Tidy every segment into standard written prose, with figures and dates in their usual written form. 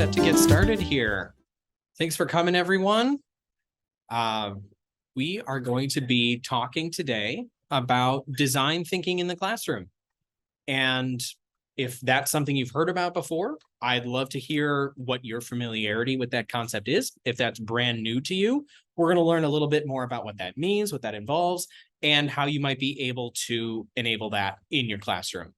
set to get started here. Thanks for coming, everyone. We are going to be talking today about design thinking in the classroom. And if that's something you've heard about before, I'd love to hear what your familiarity with that concept is. If that's brand new to you, we're going to learn a little bit more about what that means, what that involves, and how you might be able to enable that in your classroom.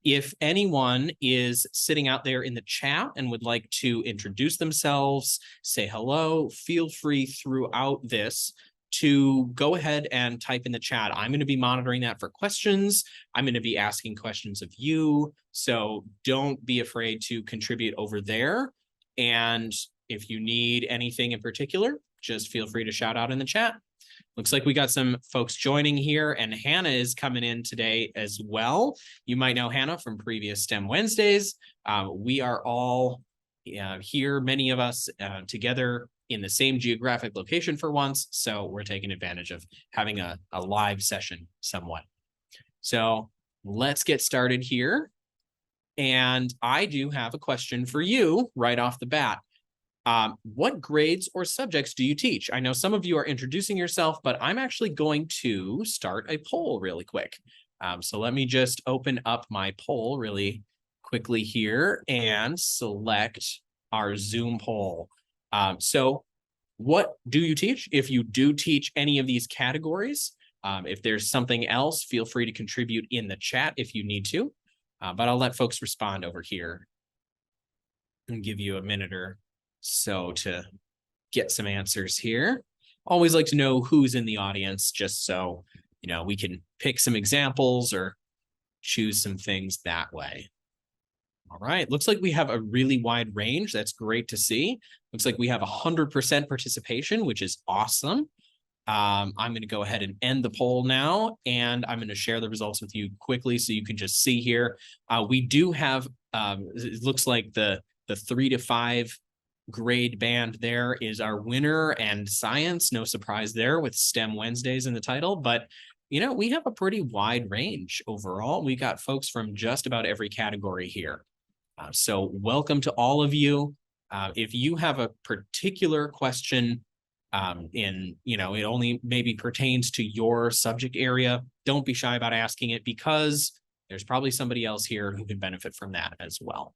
If anyone is sitting out there in the chat and would like to introduce themselves, say hello, feel free throughout this to go ahead and type in the chat. I'm going to be monitoring that for questions. I'm going to be asking questions of you. So don't be afraid to contribute over there. And if you need anything in particular, just feel free to shout out in the chat. Looks like we got some folks joining here, and Hannah is coming in today as well. You might know Hannah from previous STEM Wednesdays. We are all here, many of us together in the same geographic location for once, so we're taking advantage of having a live session somewhat. So let's get started here. And I do have a question for you right off the bat. What grades or subjects do you teach? I know some of you are introducing yourself, but I'm actually going to start a poll really quick. So let me just open up my poll really quickly here and select our Zoom poll. So what do you teach? If you do teach any of these categories, if there's something else, feel free to contribute in the chat if you need to, but I'll let folks respond over here and give you a minute or so to get some answers here. Always like to know who's in the audience, just so, you know, we can pick some examples or choose some things that way. All right, looks like we have a really wide range. That's great to see. Looks like we have 100% participation, which is awesome. I'm going to go ahead and end the poll now, and I'm going to share the results with you quickly so you can just see here. We do have, it looks like the 3 to 5 grade band there is our winner, and science, no surprise there with STEM Wednesdays in the title, but you know, we have a pretty wide range overall. We got folks from just about every category here. So welcome to all of you. If you have a particular question it only maybe pertains to your subject area, don't be shy about asking it, because there's probably somebody else here who can benefit from that as well.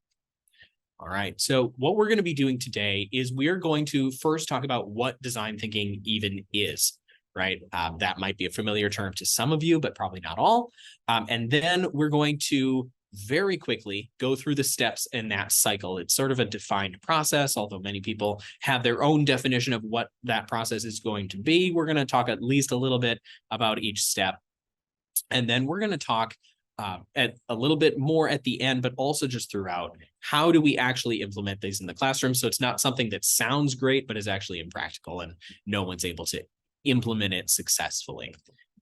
All right, so what we're going to be doing today is we're going to first talk about what design thinking even is, right? That might be a familiar term to some of you, but probably not all. And then we're going to very quickly go through the steps in that cycle. It's sort of a defined process, although many people have their own definition of what that process is going to be. We're going to talk at least a little bit about each step. And then we're going to talk at a little bit more at the end, but also just throughout, how do we actually implement these in the classroom? So it's not something that sounds great, but is actually impractical and no one's able to implement it successfully.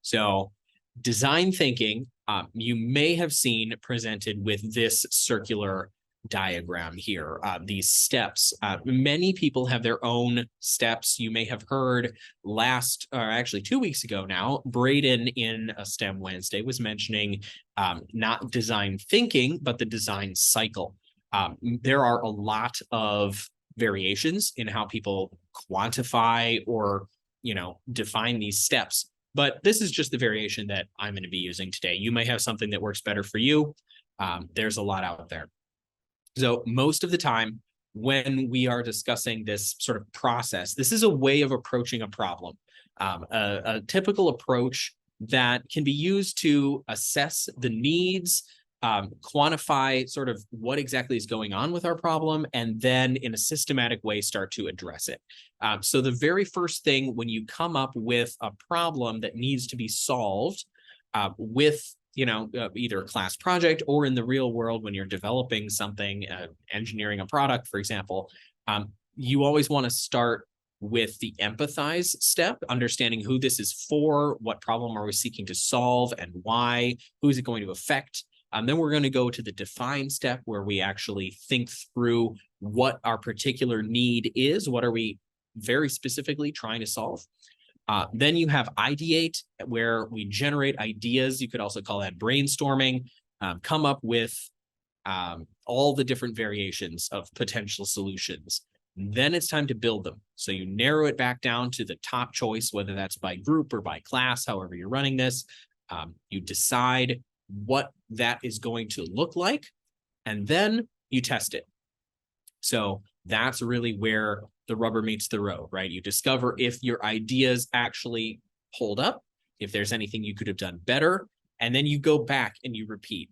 So design thinking, you may have seen presented with this circular diagram here, these steps. Many people have their own steps. You may have heard actually 2 weeks ago now, Braden in a STEM Wednesday was mentioning not design thinking, but the design cycle. There are a lot of variations in how people quantify or, define these steps. But this is just the variation that I'm going to be using today. You may have something that works better for you. There's a lot out there. So most of the time when we are discussing this sort of process, this is a way of approaching a problem, a typical approach that can be used to assess the needs, quantify sort of what exactly is going on with our problem, and then in a systematic way start to address it. So the very first thing when you come up with a problem that needs to be solved with either a class project or in the real world when you're developing something, engineering a product, for example, you always want to start with the empathize step, understanding who this is for, what problem are we seeking to solve and why, who is it going to affect. Then we're going to go to the define step where we actually think through what our particular need is, what are we very specifically trying to solve. Then you have ideate, where we generate ideas. You could also call that brainstorming, come up with all the different variations of potential solutions. Then it's time to build them. So you narrow it back down to the top choice, whether that's by group or by class, however you're running this. You decide what that is going to look like, and then you test it. So that's really where the rubber meets the road, right? You discover if your ideas actually hold up, if there's anything you could have done better, and then you go back and you repeat.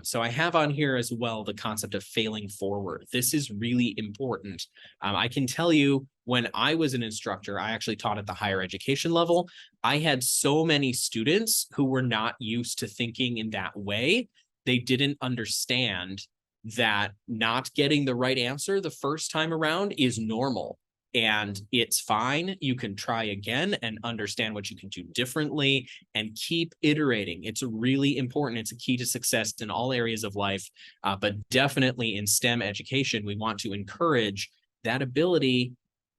So I have on here as well the concept of failing forward. This is really important. I can tell you, when I was an instructor, I actually taught at the higher education level. I had so many students who were not used to thinking in that way. They didn't understand that not getting the right answer the first time around is normal. And it's fine. You can try again and understand what you can do differently and keep iterating. It's really important. It's a key to success in all areas of life, but definitely in STEM education, we want to encourage that ability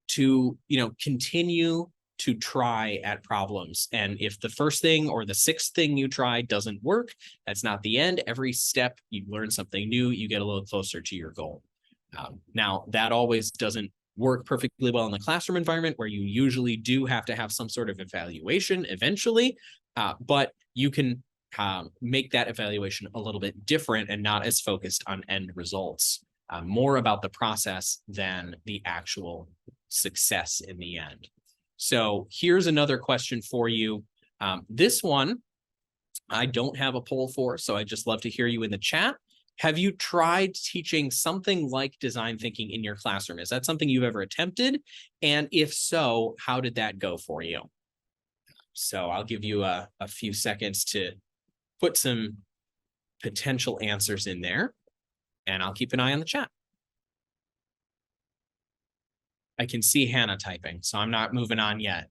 to, continue to try at problems. And if the first thing or the sixth thing you try doesn't work, that's not the end. Every step you learn something new, you get a little closer to your goal. Now, that always doesn't work perfectly well in the classroom environment, where you usually do have to have some sort of evaluation eventually, but you can make that evaluation a little bit different and not as focused on end results, more about the process than the actual success in the end. So here's another question for you. This one, I don't have a poll for, so I'd just love to hear you in the chat. Have you tried teaching something like design thinking in your classroom? Is that something you've ever attempted? And if so, how did that go for you? So I'll give you a few seconds to put some potential answers in there, and I'll keep an eye on the chat. I can see Hannah typing, so I'm not moving on yet.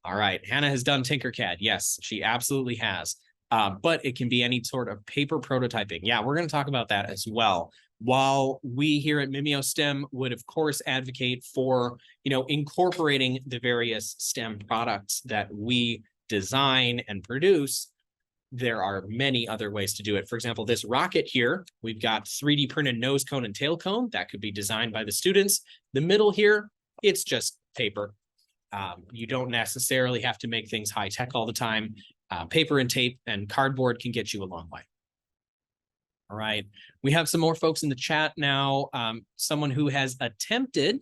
All right, Hannah has done Tinkercad. Yes, she absolutely has. But it can be any sort of paper prototyping. Yeah, we're going to talk about that as well. While we here at MimioSTEM would, of course, advocate for, incorporating the various STEM products that we design and produce, there are many other ways to do it. For example, this rocket here, we've got 3D printed nose cone and tail cone that could be designed by the students. The middle here, it's just paper. You don't necessarily have to make things high tech all the time. Paper and tape and cardboard can get you a long way. All right, we have some more folks in the chat now. Someone who has attempted,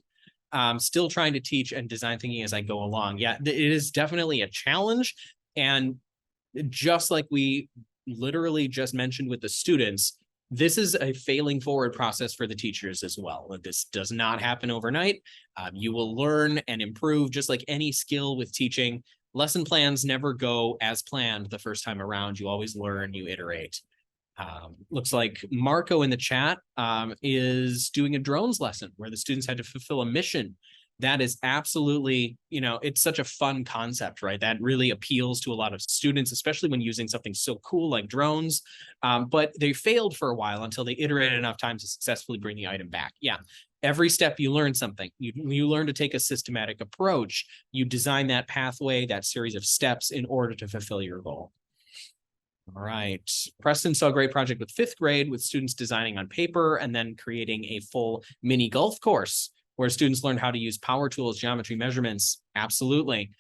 still trying to teach and design thinking as I go along. Yeah, it is definitely a challenge. And just like we literally just mentioned with the students, this is a failing forward process for the teachers as well. This does not happen overnight. You will learn and improve just like any skill with teaching. Lesson plans never go as planned the first time around. You always learn, you iterate. Looks like Marco in the chat is doing a drones lesson where the students had to fulfill a mission. That is absolutely, it's such a fun concept, right? That really appeals to a lot of students, especially when using something so cool like drones. But they failed for a while until they iterated enough times to successfully bring the item back. Yeah. Every step you learn something. You learn to take a systematic approach. You design that pathway, that series of steps in order to fulfill your goal. All right. Preston saw a great project with 5th grade with students designing on paper and then creating a full mini golf course where students learned how to use power tools, geometry, measurements. Absolutely.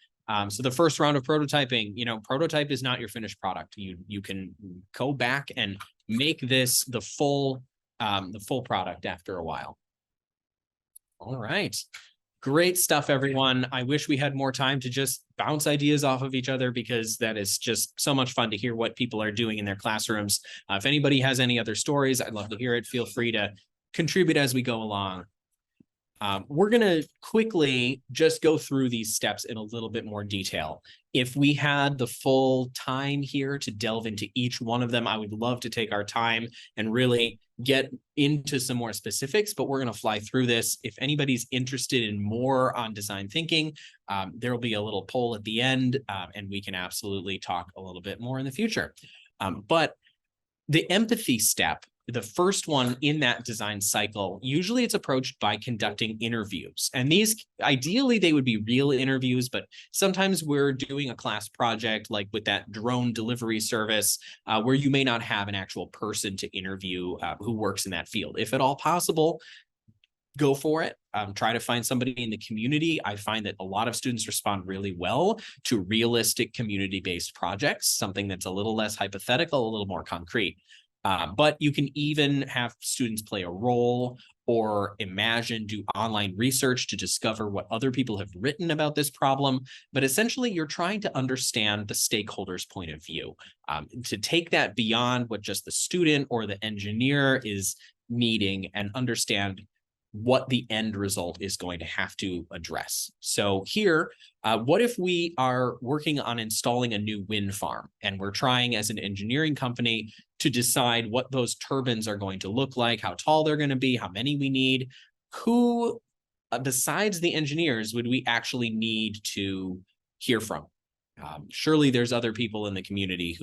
So the first round of prototyping, prototype is not your finished product. You can go back and make this the full product after a while. All right. Great stuff, everyone. I wish we had more time to just bounce ideas off of each other, because that is just so much fun to hear what people are doing in their classrooms. If anybody has any other stories, I'd love to hear it. Feel free to contribute as we go along. We're going to quickly just go through these steps in a little bit more detail. If we had the full time here to delve into each one of them, I would love to take our time and really get into some more specifics, but we're going to fly through this. If anybody's interested in more on design thinking, there will be a little poll at the end, and we can absolutely talk a little bit more in the future. But the empathy step, the first one in that design cycle, usually it's approached by conducting interviews. And these, ideally, they would be real interviews, but sometimes we're doing a class project like with that drone delivery service where you may not have an actual person to interview who works in that field. If at all possible, go for it. Try to find somebody in the community. I find that a lot of students respond really well to realistic community-based projects, something that's a little less hypothetical, a little more concrete. But you can even have students play a role or do online research to discover what other people have written about this problem. But essentially, you're trying to understand the stakeholders' point of view, to take that beyond what just the student or the engineer is needing and understand what the end result is going to have to address. So here, what if we are working on installing a new wind farm and we're trying as an engineering company to decide what those turbines are going to look like, how tall they're going to be, how many we need, who besides the engineers would we actually need to hear from? Surely there's other people in the community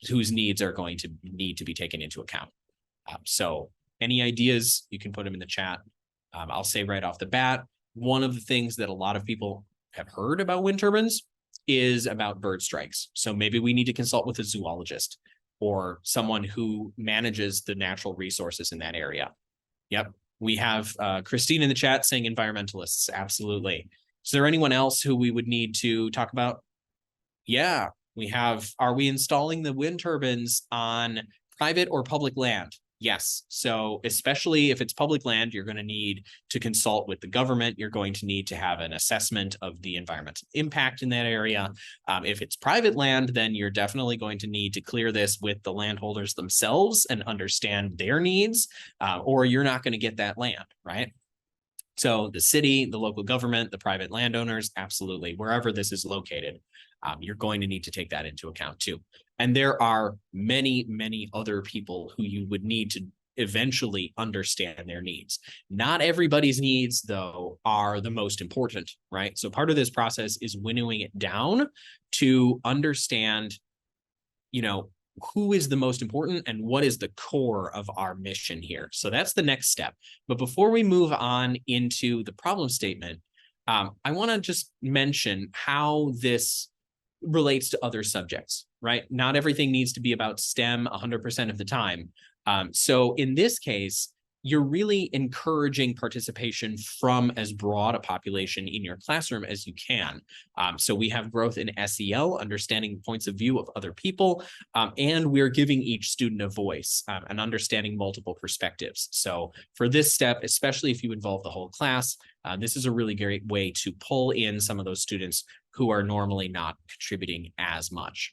whose needs are going to need to be taken into account. So any ideas, you can put them in the chat. I'll say right off the bat, one of the things that a lot of people have heard about wind turbines is about bird strikes. So maybe we need to consult with a zoologist or someone who manages the natural resources in that area. Yep. We have Christine in the chat saying environmentalists. Absolutely. Is there anyone else who we would need to talk about? Yeah, we have, are we installing the wind turbines on private or public land? Yes. So especially if it's public land, you're going to need to consult with the government. You're going to need to have an assessment of the environmental impact in that area. If it's private land, then you're definitely going to need to clear this with the landholders themselves and understand their needs, or you're not going to get that land, right? So the city, the local government, the private landowners, absolutely, wherever this is located, you're going to need to take that into account too. And there are many, many other people who you would need to eventually understand their needs. Not everybody's needs, though, are the most important, right? So part of this process is winnowing it down to understand, you know, who is the most important and what is the core of our mission here. So that's the next step. But before we move on into the problem statement, I want to just mention how this relates to other subjects, right? Not everything needs to be about STEM 100% of the time. So in this case, you're really encouraging participation from as broad a population in your classroom as you can. So we have growth in SEL, understanding points of view of other people, and we're giving each student a voice and understanding multiple perspectives. So for this step, especially if you involve the whole class, this is a really great way to pull in some of those students who are normally not contributing as much.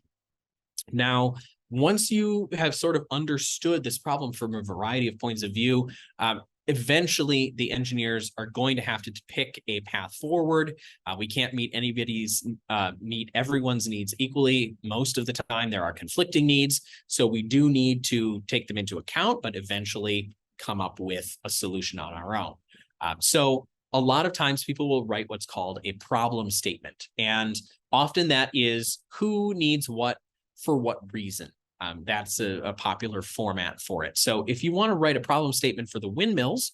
Now, once you have sort of understood this problem from a variety of points of view, eventually the engineers are going to have to pick a path forward. We can't meet everyone's needs equally. Most of the time there are conflicting needs. So we do need to take them into account, but eventually come up with a solution on our own. So a lot of times people will write what's called a problem statement. And often that is who needs what for what reason. That's a popular format for it. So if you want to write a problem statement for the windmills,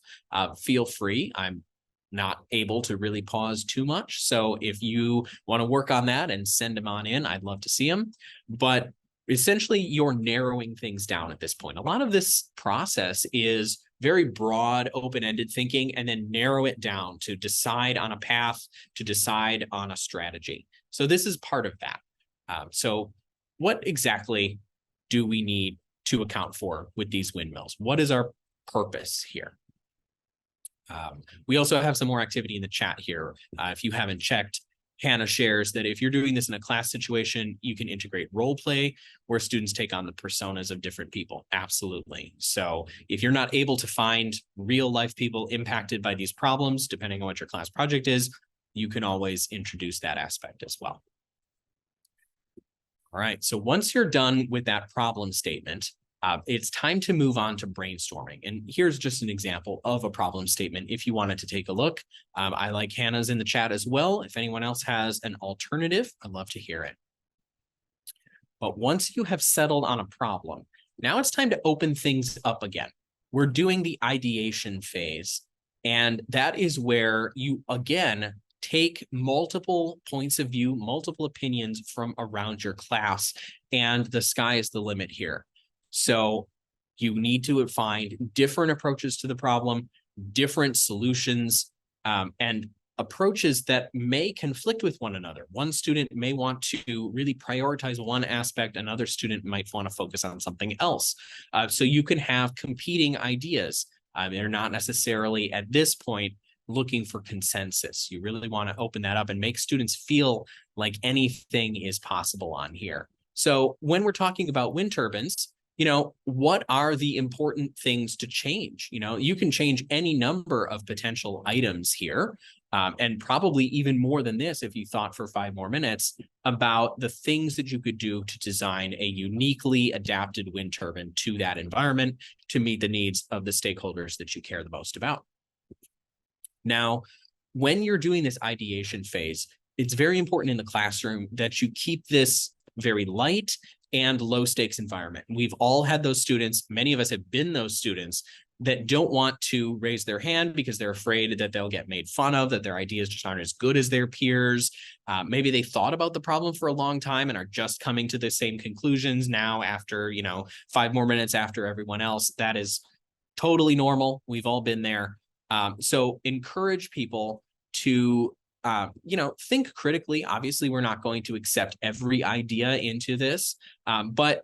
feel free. I'm not able to really pause too much. So if you want to work on that and send them on in, I'd love to see them. But essentially, you're narrowing things down at this point. A lot of this process is very broad, open-ended thinking, and then narrow it down to decide on a path, to decide on a strategy. So this is part of that. So what exactly do we need to account for with these windmills? What is our purpose here? We also have some more activity in the chat here. If you haven't checked, Hannah shares that if you're doing this in a class situation, you can integrate role play where students take on the personas of different people. Absolutely. So if you're not able to find real life people impacted by these problems, depending on what your class project is, you can always introduce that aspect as well. All right, so once you're done with that problem statement, it's time to move on to brainstorming. And here's just an example of a problem statement if you wanted to take a look. I like Hannah's in the chat as well. If anyone else has an alternative, I'd love to hear it. But once you have settled on a problem, Now it's time to open things up again. We're doing the ideation phase, and that is where you, again, take multiple points of view, multiple opinions from around your class, and the sky is the limit here. So you need to find different approaches to the problem, different solutions, and approaches that may conflict with one another. One student may want to really prioritize one aspect, another student might want to focus on something else. So you can have competing ideas. They're not necessarily at this point looking for consensus. You really want to open that up and make students feel like anything is possible on here. So when we're talking about wind turbines, what are the important things to change? You can change any number of potential items here, and probably even more than this if you thought for 5 more minutes about the things that you could do to design a uniquely adapted wind turbine to that environment to meet the needs of the stakeholders that you care the most about. Now, when you're doing this ideation phase, it's very important in the classroom that you keep this very light and low stakes environment. We've all had those students, many of us have been those students that don't want to raise their hand because they're afraid that they'll get made fun of, that their ideas just aren't as good as their peers. Maybe they thought about the problem for a long time and are just coming to the same conclusions now after, 5 more minutes after everyone else. That is totally normal. We've all been there. So encourage people to think critically. Obviously, we're not going to accept every idea into this, but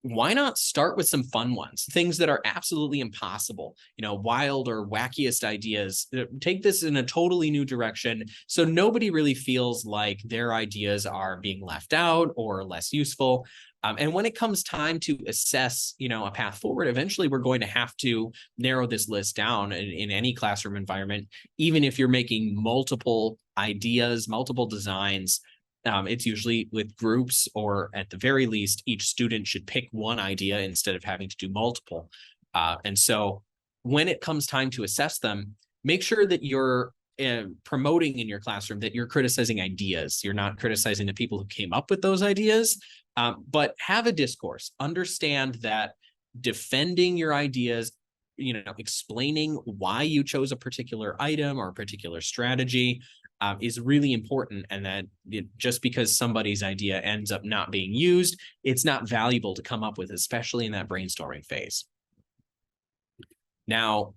why not start with some fun ones, things that are absolutely impossible, wild or wackiest ideas. Take this in a totally new direction so nobody really feels like their ideas are being left out or less useful. And when it comes time to assess, a path forward, eventually we're going to have to narrow this list down in any classroom environment, even if you're making multiple ideas, multiple designs. It's usually with groups, or at the very least, each student should pick one idea instead of having to do multiple. And so when it comes time to assess them, make sure that you're promoting in your classroom that you're criticizing ideas. You're not criticizing the people who came up with those ideas, but have a discourse. Understand that defending your ideas, explaining why you chose a particular item or a particular strategy is really important, and that just because somebody's idea ends up not being used, it's not valuable to come up with, especially in that brainstorming phase. Now,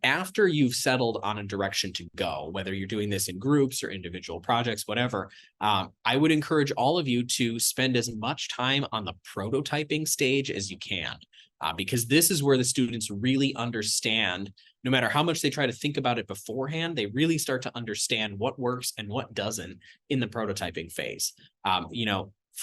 after you've settled on a direction to go, whether you're doing this in groups or individual projects, whatever, I would encourage all of you to spend as much time on the prototyping stage as you can, because this is where the students really understand. No matter how much they try to think about it beforehand, they really start to understand what works and what doesn't in the prototyping phase.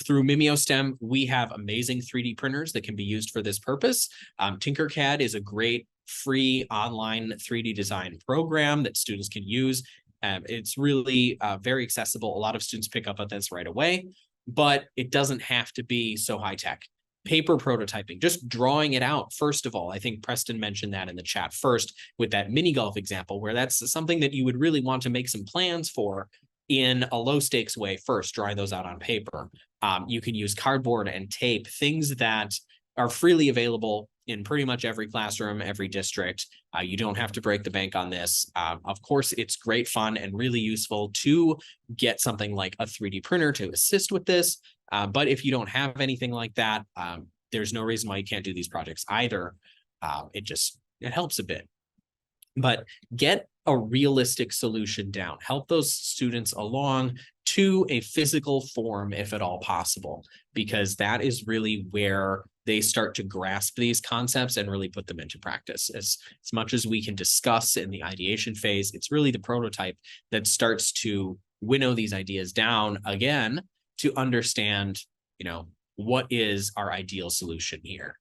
Through MimioSTEM, we have amazing 3D printers that can be used for this purpose. Tinkercad is a great free online 3D design program that students can use. It's really very accessible. A lot of students pick up on this right away, but it doesn't have to be so high tech. Paper prototyping, just drawing it out. First of all, I think Preston mentioned that in the chat first with that mini golf example, where that's something that you would really want to make some plans for in a low stakes way first, drawing those out on paper. You can use cardboard and tape, things that are freely available in pretty much every classroom, every district. You don't have to break the bank on this. Of course, it's great fun and really useful to get something like a 3D printer to assist with this. But if you don't have anything like that, there's no reason why you can't do these projects either. It helps a bit. But get a realistic solution down. Help those students along to a physical form, if at all possible, because that is really where they start to grasp these concepts and really put them into practice. As much as we can discuss in the ideation phase, it's really the prototype that starts to winnow these ideas down again to understand, what is our ideal solution here.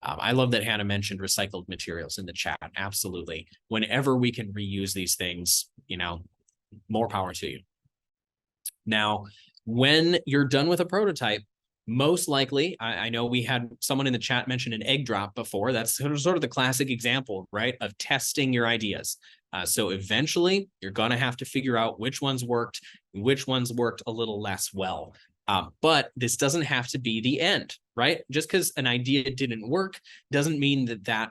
I love that Hannah mentioned recycled materials in the chat. Absolutely. Whenever we can reuse these things, more power to you. Now, when you're done with a prototype, most likely, I know we had someone in the chat mention an egg drop before. That's sort of the classic example, right, of testing your ideas. So eventually, you're going to have to figure out which ones worked a little less well. But this doesn't have to be the end, right? Just because an idea didn't work doesn't mean that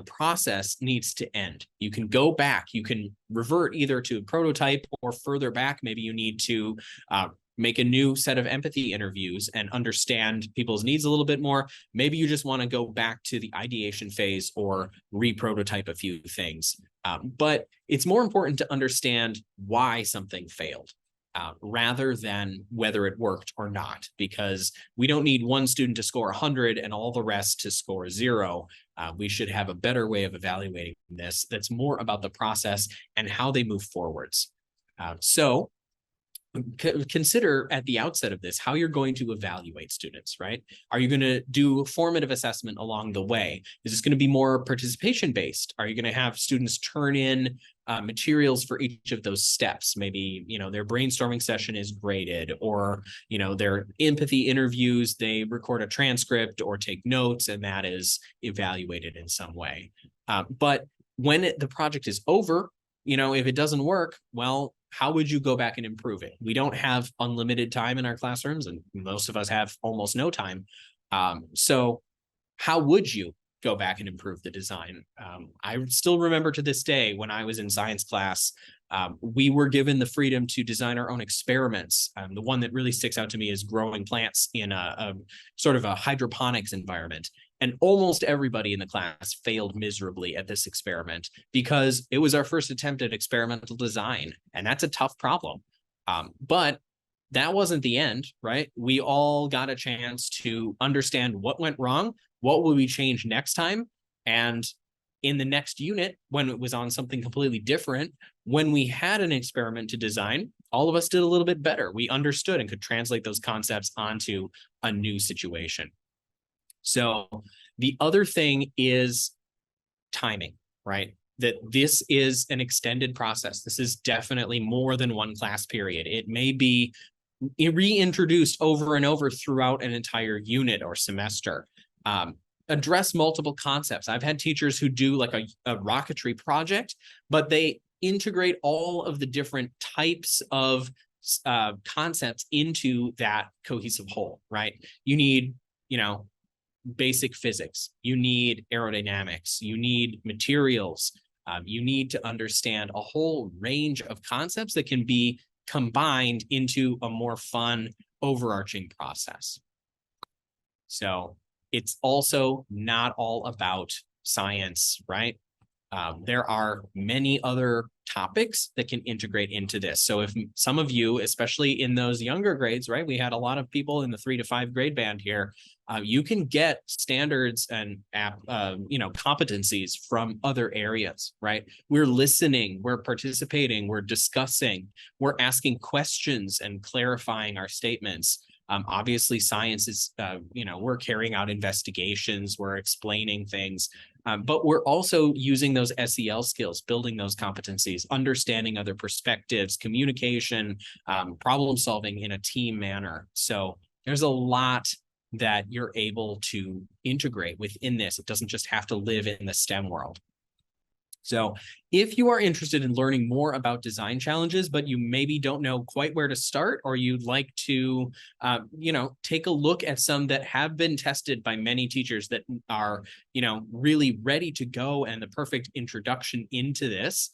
process needs to end. You can go back, you can revert either to a prototype, or further back, maybe you need to make a new set of empathy interviews and understand people's needs a little bit more. Maybe you just want to go back to the ideation phase or re-prototype a few things. But it's more important to understand why something failed. Rather than whether it worked or not, because we don't need one student to score 100 and all the rest to score 0. We should have a better way of evaluating this that's more about the process and how they move forwards. So consider at the outset of this how you're going to evaluate students, right? Are you going to do formative assessment along the way? Is this going to be more participation based? Are you going to have students turn in materials for each of those steps? Maybe, their brainstorming session is graded, or, their empathy interviews, they record a transcript or take notes, and that is evaluated in some way. But when the project is over, if it doesn't work, well, how would you go back and improve it? We don't have unlimited time in our classrooms, and most of us have almost no time. So how would you go back and improve the design? I still remember to this day when I was in science class, we were given the freedom to design our own experiments. The one that really sticks out to me is growing plants in a sort of a hydroponics environment. And almost everybody in the class failed miserably at this experiment because it was our first attempt at experimental design. And that's a tough problem. But that wasn't the end, right? We all got a chance to understand what went wrong, what will we change next time. And in the next unit, when it was on something completely different, when we had an experiment to design, all of us did a little bit better. We understood and could translate those concepts onto a new situation. So the other thing is timing, right? That this is an extended process. This is definitely more than one class period. It may be reintroduced over and over throughout an entire unit or semester. Address multiple concepts. I've had teachers who do like a rocketry project, but they integrate all of the different types of concepts into that cohesive whole, right? You need, basic physics, you need aerodynamics, you need materials, you need to understand a whole range of concepts that can be combined into a more fun, overarching process. So it's also not all about science, right? There are many other topics that can integrate into this. So if some of you, especially in those younger grades, right, we had a lot of people in the 3 to 5 grade band here, you can get standards and competencies from other areas, right? We're listening, we're participating, we're discussing, we're asking questions and clarifying our statements. Obviously, science is, we're carrying out investigations, we're explaining things, but we're also using those SEL skills, building those competencies, understanding other perspectives, communication, problem solving in a team manner. So there's a lot that you're able to integrate within this. It doesn't just have to live in the STEM world. So if you are interested in learning more about design challenges, but you maybe don't know quite where to start, or you'd like to, take a look at some that have been tested by many teachers that are, really ready to go and the perfect introduction into this,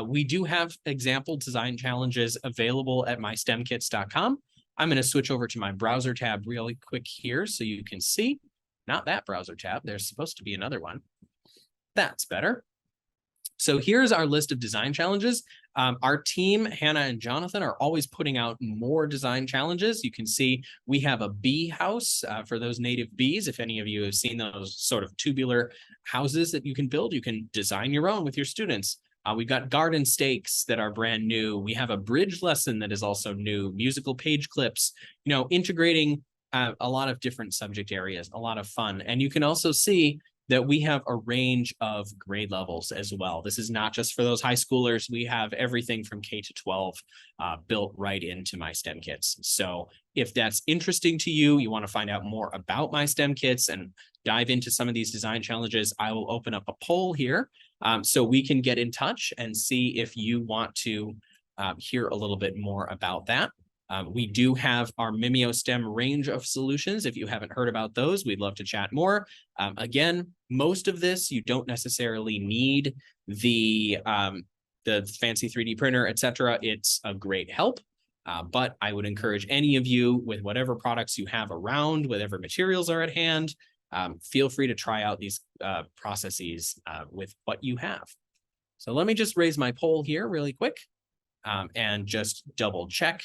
we do have example design challenges available at MyStemKits.com. I'm going to switch over to my browser tab really quick here so you can see. Not that browser tab. There's supposed to be another one. That's better. So here's our list of design challenges. Our team, Hannah and Jonathan, are always putting out more design challenges. You can see we have a bee house for those native bees. If any of you have seen those sort of tubular houses that you can build, you can design your own with your students. We've got garden stakes that are brand new. We have a bridge lesson that is also new, musical page clips, integrating a lot of different subject areas, a lot of fun. And you can also see that we have a range of grade levels as well. This is not just for those high schoolers. We have everything from K to 12 built right into MyStemKits. So if that's interesting to you, you want to find out more about MyStemKits and dive into some of these design challenges, I will open up a poll here so we can get in touch and see if you want to hear a little bit more about that. We do have our MimioStem range of solutions. If you haven't heard about those, we'd love to chat more. Again, most of this, you don't necessarily need the fancy 3D printer, etc. It's a great help. But I would encourage any of you with whatever products you have around, whatever materials are at hand, feel free to try out these processes with what you have. So let me just raise my poll here really quick and just double check.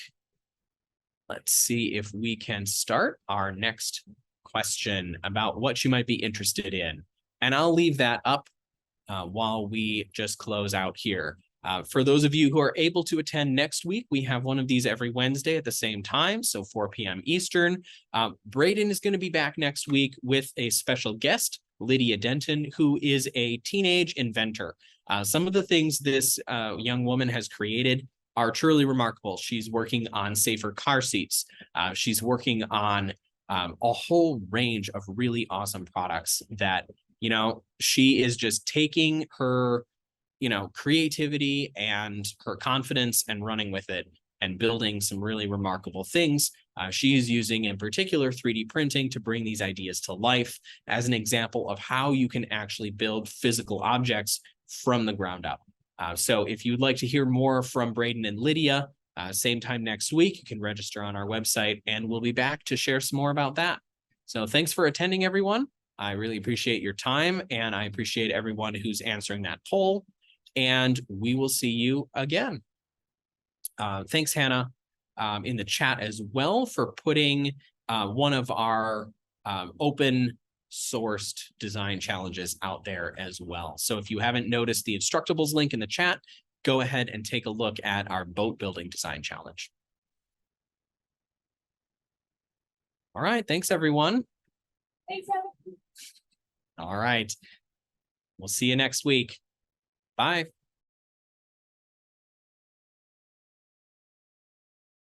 Let's see if we can start our next question about what you might be interested in. And I'll leave that up while we just close out here. For those of you who are able to attend next week, we have one of these every Wednesday at the same time, so 4 p.m. Eastern. Braden is going to be back next week with a special guest, Lydia Denton, who is a teenage inventor. Some of the things this young woman has created are truly remarkable. She's working on safer car seats. She's working on a whole range of really awesome products that, you know, she is just taking her, you know, creativity and her confidence and running with it and building some really remarkable things. She is using, in particular, 3D printing to bring these ideas to life as an example of how you can actually build physical objects from the ground up. So if you'd like to hear more from Braden and Lydia, same time next week, you can register on our website and we'll be back to share some more about that. So thanks for attending, everyone. I really appreciate your time and I appreciate everyone who's answering that poll. And we will see you again. Thanks, Hannah, in the chat as well for putting one of our open sourced design challenges out there as well. So if you haven't noticed the Instructables link in the chat, go ahead and take a look at our boat building design challenge. All right, thanks everyone. Thanks, All right, we'll see you next week. Bye.